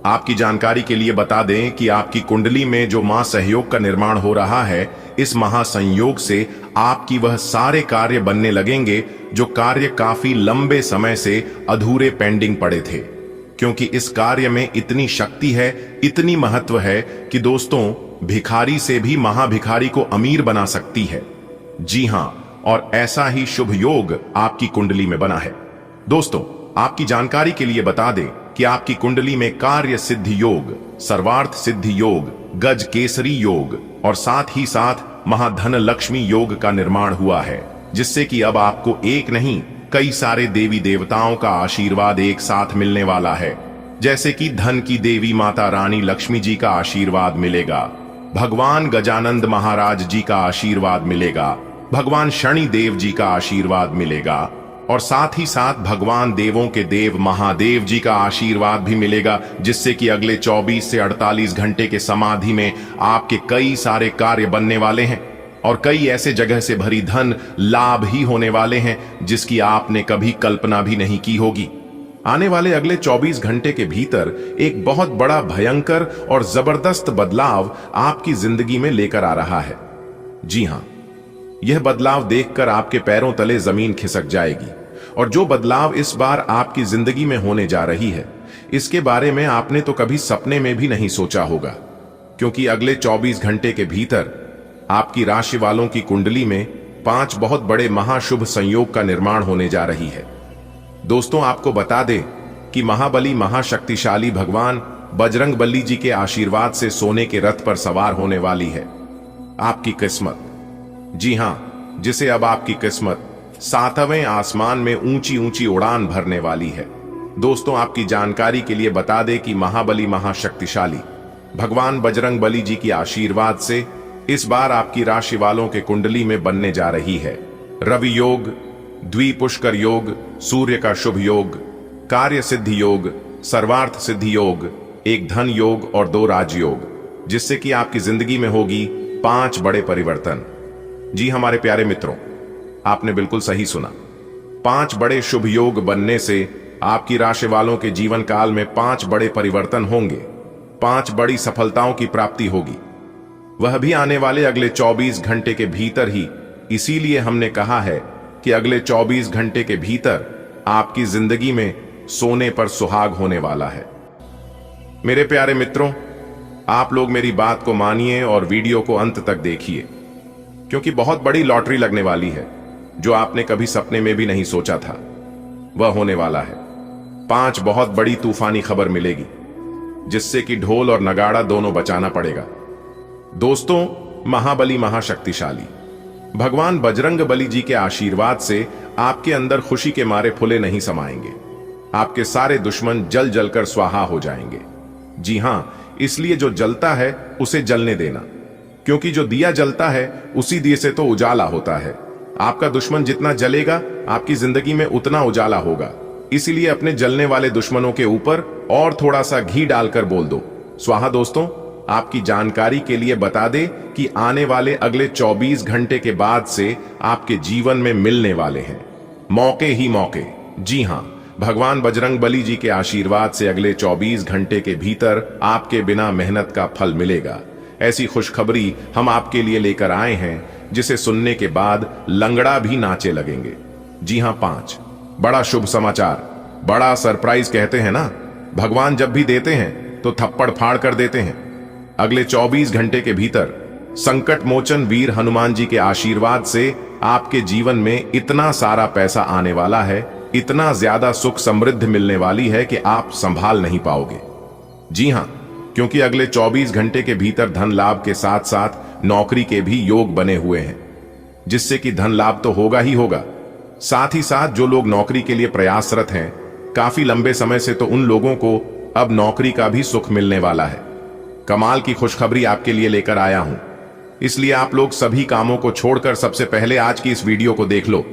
आपकी जानकारी के लिए बता दें कि आपकी कुंडली में जो महासहयोग का निर्माण हो रहा है, इस महासंयोग से आपकी वह सारे कार्य बनने लगेंगे जो कार्य काफी लंबे समय से अधूरे पेंडिंग पड़े थे। क्योंकि इस कार्य में इतनी शक्ति है, इतनी महत्व है कि दोस्तों, भिखारी से भी महाभिखारी को अमीर बना सकती है। जी हां, और ऐसा ही शुभ योग आपकी कुंडली में बना है। दोस्तों, आपकी जानकारी के लिए बता दें कि आपकी कुंडली में कार्य सिद्धि योग, सर्वार्थ सिद्धि योग, गज केसरी योग और साथ ही साथ महाधन लक्ष्मी योग का निर्माण हुआ है, जिससे कि अब आपको एक नहीं कई सारे देवी देवताओं का आशीर्वाद एक साथ मिलने वाला है। जैसे कि धन की देवी माता रानी लक्ष्मी जी का आशीर्वाद मिलेगा, भगवान गजानंद महाराज जी का आशीर्वाद मिलेगा, भगवान शनि देव जी का आशीर्वाद मिलेगा और साथ ही साथ भगवान देवों के देव महादेव जी का आशीर्वाद भी मिलेगा, जिससे कि अगले 24 से 48 घंटे के समाधि में आपके कई सारे कार्य बनने वाले हैं और कई ऐसे जगह से भरी धन लाभ ही होने वाले हैं जिसकी आपने कभी कल्पना भी नहीं की होगी। आने वाले अगले 24 घंटे के भीतर एक बहुत बड़ा भयंकर और जबरदस्त बदलाव आपकी जिंदगी में लेकर आ रहा है। जी हां, यह बदलाव देखकर आपके पैरों तले जमीन खिसक जाएगी। और जो बदलाव इस बार आपकी जिंदगी में होने जा रही है, इसके बारे में आपने तो कभी सपने में भी नहीं सोचा होगा, क्योंकि अगले 24 घंटे के भीतर आपकी राशि वालों की कुंडली में 5 बहुत बड़े महाशुभ संयोग का निर्माण होने जा रही है। दोस्तों, आपको बता दें कि महाबली महाशक्तिशाली भगवान बजरंगबली जी के आशीर्वाद से सोने के रथ पर सवार होने वाली है आपकी किस्मत। जी हां, जिसे अब आपकी किस्मत 7वें आसमान में ऊंची ऊंची उड़ान भरने वाली है। दोस्तों, आपकी जानकारी के लिए बता दें कि महाबली महाशक्तिशाली भगवान बजरंगबली जी के आशीर्वाद से इस बार आपकी राशि वालों के कुंडली में बनने जा रही है रवि योग, द्विपुष्कर योग, सूर्य का शुभ योग, कार्य सिद्धि योग, सर्वार्थ सिद्धि योग, एक धन योग और 2 राजयोग, जिससे कि आपकी जिंदगी में होगी 5 बड़े परिवर्तन। जी हमारे प्यारे मित्रों, आपने बिल्कुल सही सुना। 5 बड़े शुभ योग बनने से आपकी राशि वालों के जीवन काल में 5 बड़े परिवर्तन होंगे, 5 बड़ी सफलताओं की प्राप्ति होगी, वह भी आने वाले अगले 24 घंटे के भीतर ही। इसीलिए हमने कहा है कि अगले 24 घंटे के भीतर आपकी जिंदगी में सोने पर सुहाग होने वाला है। मेरे प्यारे मित्रों, आप लोग मेरी बात को मानिए और वीडियो को अंत तक देखिए, क्योंकि बहुत बड़ी लॉटरी लगने वाली है जो आपने कभी सपने में भी नहीं सोचा था, वह होने वाला है। 5 बहुत बड़ी तूफानी खबर मिलेगी जिससे कि ढोल और नगाड़ा दोनों बचाना पड़ेगा। दोस्तों, महाबली महाशक्तिशाली भगवान बजरंग बली जी के आशीर्वाद से आपके अंदर खुशी के मारे फुले नहीं समाएंगे। आपके सारे दुश्मन जल जलकर स्वाहा हो जाएंगे। जी हां, इसलिए जो जलता है उसे जलने देना, क्योंकि जो दिया जलता है उसी दिए से तो उजाला होता है। आपका दुश्मन जितना जलेगा आपकी जिंदगी में उतना उजाला होगा। इसीलिए अपने जलने वाले दुश्मनों के ऊपर और थोड़ा सा घी डालकर बोल दो स्वाहा। दोस्तों, आपकी जानकारी के लिए बता दें कि आने वाले अगले 24 घंटे के बाद से आपके जीवन में मिलने वाले हैं मौके ही मौके। जी हां, भगवान बजरंग बली जी के आशीर्वाद से अगले 24 घंटे के भीतर आपके बिना मेहनत का फल मिलेगा। ऐसी खुशखबरी हम आपके लिए लेकर आए हैं जिसे सुनने के बाद लंगड़ा भी नाचे लगेंगे। जी हां, 5 बड़ा शुभ समाचार, बड़ा सरप्राइज कहते हैं ना, भगवान जब भी देते हैं तो थप्पड़ फाड़ कर देते हैं। अगले 24 घंटे के भीतर संकट मोचन वीर हनुमान जी के आशीर्वाद से आपके जीवन में इतना सारा पैसा आने वाला है, इतना ज्यादा सुख समृद्धि मिलने वाली है कि आप संभाल नहीं पाओगे। जी हां, क्योंकि अगले 24 घंटे के भीतर धन लाभ के साथ साथ नौकरी के भी योग बने हुए हैं, जिससे कि धन लाभ तो होगा ही होगा, साथ ही साथ जो लोग नौकरी के लिए प्रयासरत हैं काफी लंबे समय से, तो उन लोगों को अब नौकरी का भी सुख मिलने वाला है। कमाल की खुशखबरी आपके लिए लेकर आया हूं, इसलिए आप लोग सभी कामों को छोड़कर सबसे पहले आज की इस वीडियो को देख लो।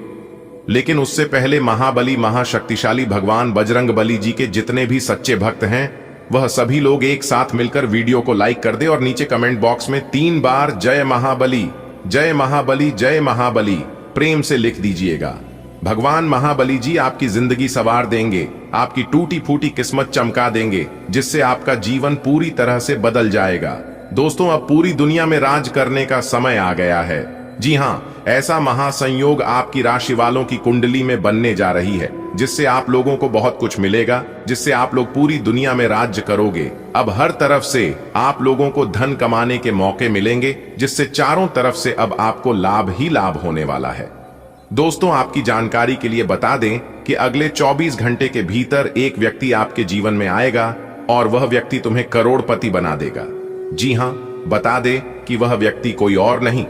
लेकिन उससे पहले महाबली महाशक्तिशाली भगवान बजरंग बली जी के जितने भी सच्चे भक्त हैं वह सभी लोग एक साथ मिलकर वीडियो को लाइक कर दे और नीचे कमेंट बॉक्स में 3 बार जय महाबली जय महाबली जय महाबली प्रेम से लिख दीजिएगा। भगवान महाबली जी आपकी जिंदगी संवार देंगे, आपकी टूटी फूटी किस्मत चमका देंगे, जिससे आपका जीवन पूरी तरह से बदल जाएगा। दोस्तों, अब पूरी दुनिया में राज करने का समय आ गया है। जी हां, ऐसा महासंयोग आपकी राशि वालों की कुंडली में बनने जा रही है, जिससे आप लोगों को बहुत कुछ मिलेगा, जिससे आप लोग पूरी दुनिया में राज्य करोगे। अब हर तरफ से आप लोगों को धन कमाने के मौके मिलेंगे, जिससे चारों तरफ से अब आपको लाभ ही लाभ होने वाला है। दोस्तों, आपकी जानकारी के लिए बता दें कि अगले 24 घंटे के भीतर एक व्यक्ति आपके जीवन में आएगा और वह व्यक्ति तुम्हें करोड़पति बना देगा। जी हां, बता दें कि वह व्यक्ति कोई और नहीं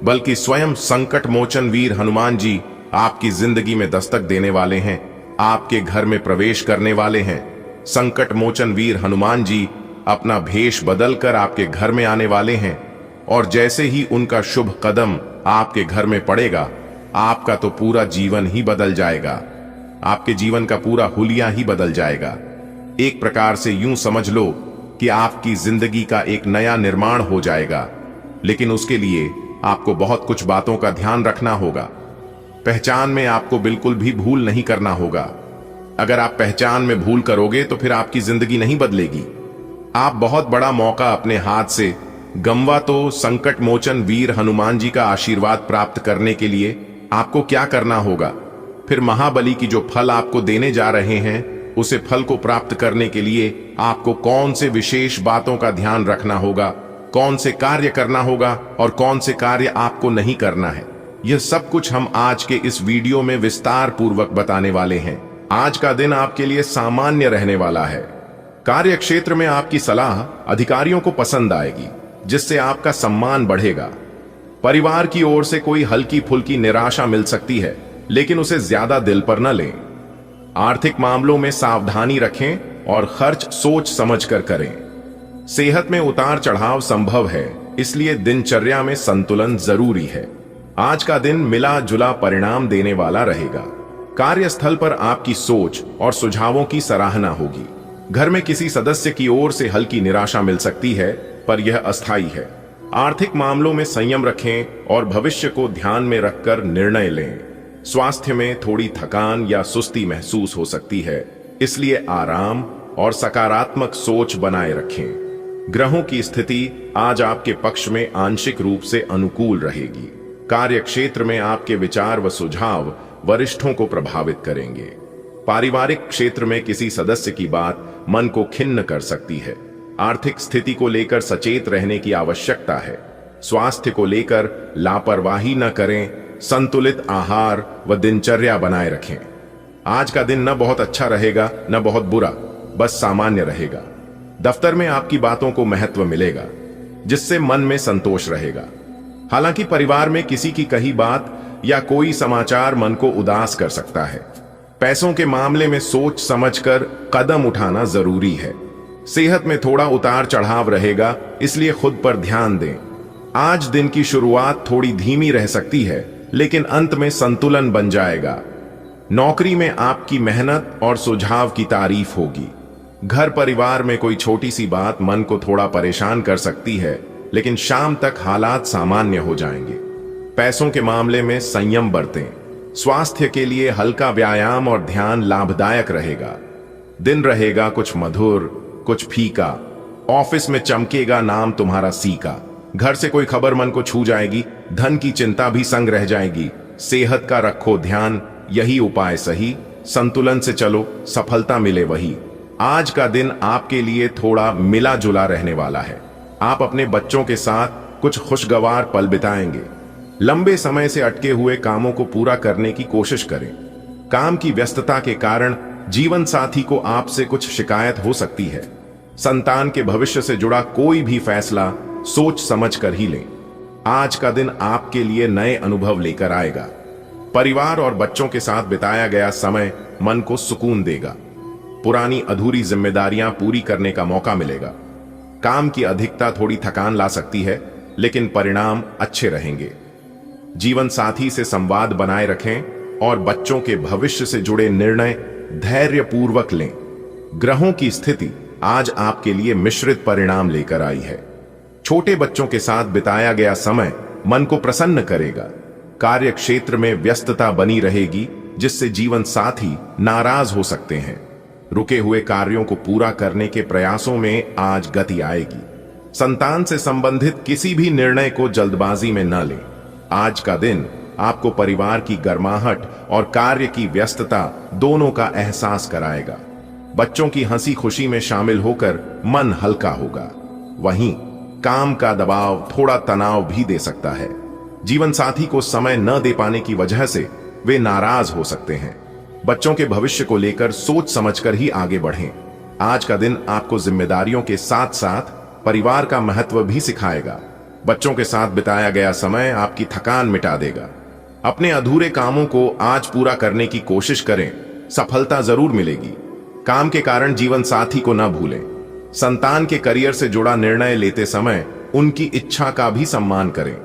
बल्कि स्वयं संकट मोचन वीर हनुमान जी आपकी जिंदगी में दस्तक देने वाले हैं, आपके घर में प्रवेश करने वाले हैं। संकट मोचन वीर हनुमान जी अपना भेष बदलकर आपके घर में आने वाले हैं, और जैसे ही उनका शुभ कदम आपके घर में पड़ेगा आपका तो पूरा जीवन ही बदल जाएगा। आपके जीवन का पूरा हुलिया ही बदल जाएगा। एक प्रकार से यूं समझ लो कि आपकी जिंदगी का एक नया निर्माण हो जाएगा। लेकिन उसके लिए आपको बहुत कुछ बातों का ध्यान रखना होगा। पहचान में आपको बिल्कुल भी भूल नहीं करना होगा। अगर आप पहचान में भूल करोगे तो फिर आपकी जिंदगी नहीं बदलेगी। आप बहुत बड़ा मौका अपने हाथ से गंवा तो संकट मोचन वीर हनुमान जी का आशीर्वाद प्राप्त करने के लिए आपको क्या करना होगा, फिर महाबली की जो फल आपको देने जा रहे हैं उसे फल को प्राप्त करने के लिए आपको कौन से विशेष बातों का ध्यान रखना होगा, कौन से कार्य करना होगा और कौन से कार्य आपको नहीं करना है, यह सब कुछ हम आज के इस वीडियो में विस्तार पूर्वक बताने वाले हैं। आज का दिन आपके लिए सामान्य रहने वाला है। कार्य क्षेत्र में आपकी सलाह अधिकारियों को पसंद आएगी, जिससे आपका सम्मान बढ़ेगा। परिवार की ओर से कोई हल्की फुल्की निराशा मिल सकती है, लेकिन उसे ज्यादा दिल पर न लें। आर्थिक मामलों में सावधानी रखें और खर्च सोच समझकर करें। सेहत में उतार चढ़ाव संभव है, इसलिए दिनचर्या में संतुलन जरूरी है। आज का दिन मिला जुला परिणाम देने वाला रहेगा। कार्यस्थल पर आपकी सोच और सुझावों की सराहना होगी। घर में किसी सदस्य की ओर से हल्की निराशा मिल सकती है, पर यह अस्थायी है। आर्थिक मामलों में संयम रखें और भविष्य को ध्यान में रखकर निर्णय लें। स्वास्थ्य में थोड़ी थकान या सुस्ती महसूस हो सकती है, इसलिए आराम और सकारात्मक सोच बनाए रखें। ग्रहों की स्थिति आज आपके पक्ष में आंशिक रूप से अनुकूल रहेगी। कार्य क्षेत्र में आपके विचार व सुझाव वरिष्ठों को प्रभावित करेंगे। पारिवारिक क्षेत्र में किसी सदस्य की बात मन को खिन्न कर सकती है। आर्थिक स्थिति को लेकर सचेत रहने की आवश्यकता है। स्वास्थ्य को लेकर लापरवाही न करें, संतुलित आहार व दिनचर्या बनाए रखें। आज का दिन न बहुत अच्छा रहेगा न बहुत बुरा, बस सामान्य रहेगा। दफ्तर में आपकी बातों को महत्व मिलेगा, जिससे मन में संतोष रहेगा। हालांकि परिवार में किसी की कही बात या कोई समाचार मन को उदास कर सकता है। पैसों के मामले में सोच समझकर कदम उठाना जरूरी है। सेहत में थोड़ा उतार चढ़ाव रहेगा, इसलिए खुद पर ध्यान दें। आज दिन की शुरुआत थोड़ी धीमी रह सकती है, लेकिन अंत में संतुलन बन जाएगा। नौकरी में आपकी मेहनत और सुझाव की तारीफ होगी। घर परिवार में कोई छोटी सी बात मन को थोड़ा परेशान कर सकती है, लेकिन शाम तक हालात सामान्य हो जाएंगे। पैसों के मामले में संयम बरतें। स्वास्थ्य के लिए हल्का व्यायाम और ध्यान लाभदायक रहेगा। दिन रहेगा कुछ मधुर, कुछ फीका। ऑफिस में चमकेगा नाम तुम्हारा सीका। घर से कोई खबर मन को छू जाएगी। धन की चिंता भी संग रह जाएगी। सेहत का रखो ध्यान, यही उपाय सही। संतुलन से चलो, सफलता मिले वही। आज का दिन आपके लिए थोड़ा मिला जुला रहने वाला है। आप अपने बच्चों के साथ कुछ खुशगवार पल बिताएंगे। लंबे समय से अटके हुए कामों को पूरा करने की कोशिश करें। काम की व्यस्तता के कारण जीवन साथी को आपसे कुछ शिकायत हो सकती है। संतान के भविष्य से जुड़ा कोई भी फैसला सोच समझ कर ही लें। आज का दिन आपके लिए नए अनुभव लेकर आएगा। परिवार और बच्चों के साथ बिताया गया समय मन को सुकून देगा। पुरानी अधूरी जिम्मेदारियां पूरी करने का मौका मिलेगा। काम की अधिकता थोड़ी थकान ला सकती है, लेकिन परिणाम अच्छे रहेंगे। जीवन साथी से संवाद बनाए रखें और बच्चों के भविष्य से जुड़े निर्णय धैर्यपूर्वक लें। ग्रहों की स्थिति आज आपके लिए मिश्रित परिणाम लेकर आई है। छोटे बच्चों के साथ बिताया गया समय मन को प्रसन्न करेगा। कार्य क्षेत्र में व्यस्तता बनी रहेगी, जिससे जीवन साथी नाराज हो सकते हैं। रुके हुए कार्यों को पूरा करने के प्रयासों में आज गति आएगी। संतान से संबंधित किसी भी निर्णय को जल्दबाजी में न लें। आज का दिन आपको परिवार की गर्माहट और कार्य की व्यस्तता दोनों का एहसास कराएगा। बच्चों की हंसी खुशी में शामिल होकर मन हल्का होगा। वहीं काम का दबाव थोड़ा तनाव भी दे सकता है। जीवन साथी को समय न दे पाने की वजह से वे नाराज हो सकते हैं। बच्चों के भविष्य को लेकर सोच समझकर ही आगे बढ़ें। आज का दिन आपको जिम्मेदारियों के साथ साथ परिवार का महत्व भी सिखाएगा। बच्चों के साथ बिताया गया समय आपकी थकान मिटा देगा। अपने अधूरे कामों को आज पूरा करने की कोशिश करें, सफलता जरूर मिलेगी। काम के कारण जीवन साथी को न भूलें। संतान के करियर से जुड़ा निर्णय लेते समय उनकी इच्छा का भी सम्मान करें।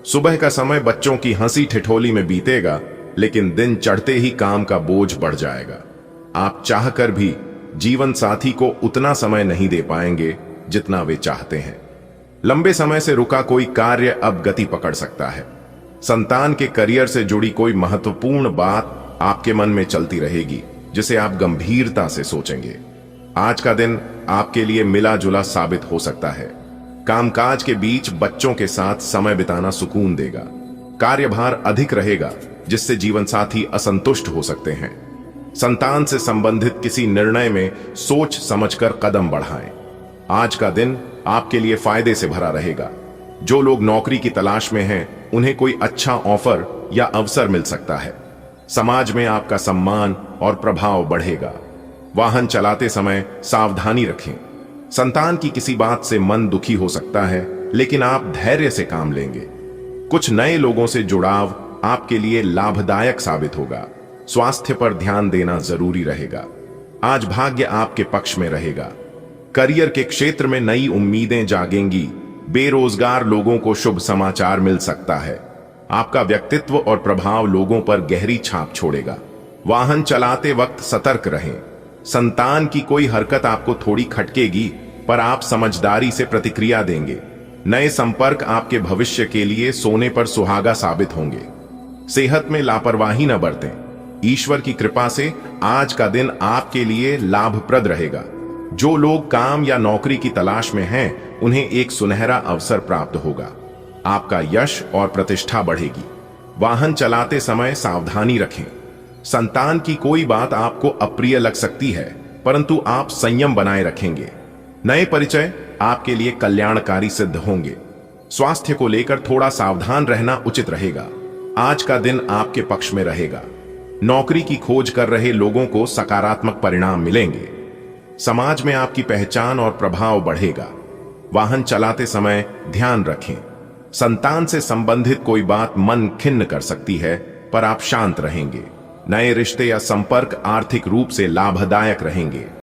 सुबह का समय बच्चों की हंसी ठिठोली में बीतेगा, लेकिन दिन चढ़ते ही काम का बोझ बढ़ जाएगा। आप चाहकर भी जीवन साथी को उतना समय नहीं दे पाएंगे जितना वे चाहते हैं। लंबे समय से रुका कोई कार्य अब गति पकड़ सकता है। संतान के करियर से जुड़ी कोई महत्वपूर्ण बात आपके मन में चलती रहेगी, जिसे आप गंभीरता से सोचेंगे। आज का दिन आपके लिए मिला जुला साबित हो सकता है। कामकाज के बीच बच्चों के साथ समय बिताना सुकून देगा। कार्यभार अधिक रहेगा, जिससे जीवन साथी असंतुष्ट हो सकते हैं। संतान से संबंधित किसी निर्णय में सोच समझकर कदम बढ़ाएं। आज का दिन आपके लिए फायदे से भरा रहेगा। जो लोग नौकरी की तलाश में हैं, उन्हें कोई अच्छा ऑफर या अवसर मिल सकता है। समाज में आपका सम्मान और प्रभाव बढ़ेगा। वाहन चलाते समय सावधानी रखें। संतान की किसी बात से मन दुखी हो सकता है, लेकिन आप धैर्य से काम लेंगे। कुछ नए लोगों से जुड़ाव आपके लिए लाभदायक साबित होगा। स्वास्थ्य पर ध्यान देना जरूरी रहेगा। आज भाग्य आपके पक्ष में रहेगा। करियर के क्षेत्र में नई उम्मीदें जागेंगी। बेरोजगार लोगों को शुभ समाचार मिल सकता है। आपका व्यक्तित्व और प्रभाव लोगों पर गहरी छाप छोड़ेगा। वाहन चलाते वक्त सतर्क रहें। संतान की कोई हरकत आपको थोड़ी खटकेगी, पर आप समझदारी से प्रतिक्रिया देंगे। नए संपर्क आपके भविष्य के लिए सोने पर सुहागा साबित होंगे। सेहत में लापरवाही न बरतें। ईश्वर की कृपा से आज का दिन आपके लिए लाभप्रद रहेगा। जो लोग काम या नौकरी की तलाश में हैं, उन्हें एक सुनहरा अवसर प्राप्त होगा। आपका यश और प्रतिष्ठा बढ़ेगी। वाहन चलाते समय सावधानी रखें। संतान की कोई बात आपको अप्रिय लग सकती है, परंतु आप संयम बनाए रखेंगे। नए परिचय आपके लिए कल्याणकारी सिद्ध होंगे। स्वास्थ्य को लेकर थोड़ा सावधान रहना उचित रहेगा। आज का दिन आपके पक्ष में रहेगा। नौकरी की खोज कर रहे लोगों को सकारात्मक परिणाम मिलेंगे। समाज में आपकी पहचान और प्रभाव बढ़ेगा। वाहन चलाते समय ध्यान रखें। संतान से संबंधित कोई बात मन खिन्न कर सकती है, पर आप शांत रहेंगे। नए रिश्ते या संपर्क आर्थिक रूप से लाभदायक रहेंगे।